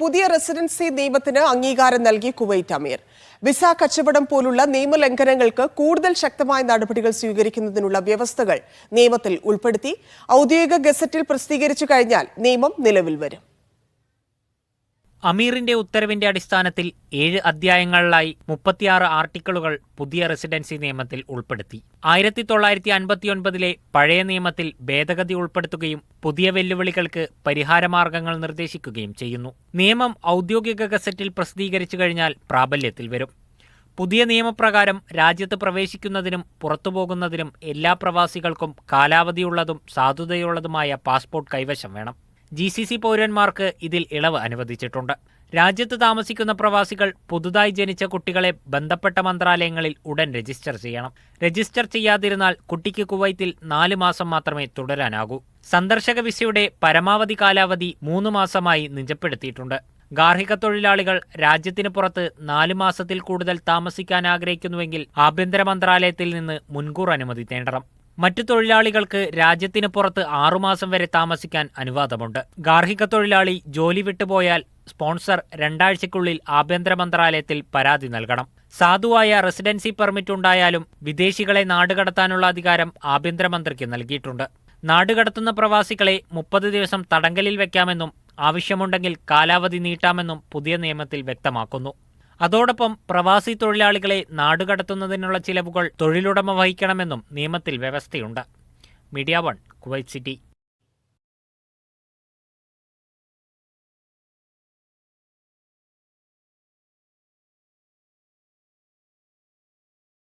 പുതിയ റെസിഡൻസി നിയമത്തിന് അംഗീകാരം നൽകി കുവൈറ്റ് അമീർ. വിസ കച്ചവടം പോലുള്ള നിയമലംഘനങ്ങൾക്ക് കൂടുതൽ ശക്തമായ നടപടികൾ സ്വീകരിക്കുന്നതിനുള്ള വ്യവസ്ഥകൾ നിയമത്തിൽ ഉൾപ്പെടുത്തി. ഔദ്യോഗിക ഗസറ്റിൽ പ്രസിദ്ധീകരിച്ചു കഴിഞ്ഞാൽ നിയമം നിലവിൽ വരും. അമീറിന്റെ ഉത്തരവിന്റെ അടിസ്ഥാനത്തിൽ 7 അധ്യായങ്ങളിലായി 36 ആർട്ടിക്കിളുകൾ പുതിയ റെസിഡൻസി നിയമത്തിൽ ഉൾപ്പെടുത്തി. 1959 പഴയ നിയമത്തിൽ ഭേദഗതി ഉൾപ്പെടുത്തുകയും പുതിയ വെല്ലുവിളികൾക്ക് പരിഹാരമാർഗങ്ങൾ നിർദ്ദേശിക്കുകയും ചെയ്യുന്നു. നിയമം ഔദ്യോഗിക ഗസറ്റിൽ പ്രസിദ്ധീകരിച്ചു കഴിഞ്ഞാൽ പ്രാബല്യത്തിൽ വരും. പുതിയ നിയമപ്രകാരം രാജ്യത്ത് പ്രവേശിക്കുന്നതിനും പുറത്തുപോകുന്നതിനും എല്ലാ പ്രവാസികൾക്കും കാലാവധിയുള്ളതും സാധുതയുള്ളതുമായ പാസ്പോർട്ട് കൈവശം വേണം. GCC പൗരന്മാർക്ക് ഇതിൽ ഇളവ് അനുവദിച്ചിട്ടുണ്ട്. രാജ്യത്ത് താമസിക്കുന്ന പ്രവാസികൾ പുതുതായി ജനിച്ച കുട്ടികളെ ബന്ധപ്പെട്ട മന്ത്രാലയങ്ങളിൽ ഉടൻ രജിസ്റ്റർ ചെയ്യണം. രജിസ്റ്റർ ചെയ്യാതിരുന്നാൽ കുട്ടിക്ക് കുവൈത്തിൽ 4 മാസം മാത്രമേ തുടരാനാകൂ. സന്ദർശക വിസയുടെ പരമാവധി കാലാവധി 3 മാസമായി നിജപ്പെടുത്തിയിട്ടുണ്ട്. ഗാർഹിക തൊഴിലാളികൾ രാജ്യത്തിന് പുറത്ത് 4 മാസത്തിൽ കൂടുതൽ താമസിക്കാൻ ആഗ്രഹിക്കുന്നുവെങ്കിൽ ആഭ്യന്തര മന്ത്രാലയത്തിൽ നിന്ന് മുൻകൂർ അനുമതി നേടണം. മറ്റു തൊഴിലാളികൾക്ക് രാജ്യത്തിന് പുറത്ത് 6 മാസം വരെ താമസിക്കാൻ അനുവാദമുണ്ട്. ഗാർഹിക തൊഴിലാളി ജോലി വിട്ടുപോയാൽ സ്പോൺസർ 2 ആഴ്ചയ്ക്കുള്ളിൽ ആഭ്യന്തര മന്ത്രാലയത്തിൽ പരാതി നൽകണം. സാധുവായ റെസിഡൻസി പെർമിറ്റ് ഉണ്ടായാലും വിദേശികളെ നാടുകടത്താനുള്ള അധികാരം ആഭ്യന്തരമന്ത്രിക്ക് നൽകിയിട്ടുണ്ട്. നാടുകടത്തുന്ന പ്രവാസികളെ 30 ദിവസം തടങ്കലിൽ വെക്കാമെന്നും ആവശ്യമുണ്ടെങ്കിൽ കാലാവധി നീട്ടാമെന്നും പുതിയ നിയമത്തിൽ വ്യക്തമാക്കുന്നു. അതോടൊപ്പം പ്രവാസി തൊഴിലാളികളെ നാടുകടത്തുന്നതിനുള്ള ചിലവുകൾ തൊഴിലുടമ വഹിക്കണമെന്നും നിയമത്തിൽ വ്യവസ്ഥയുണ്ട്. Media 1, Kuwait city.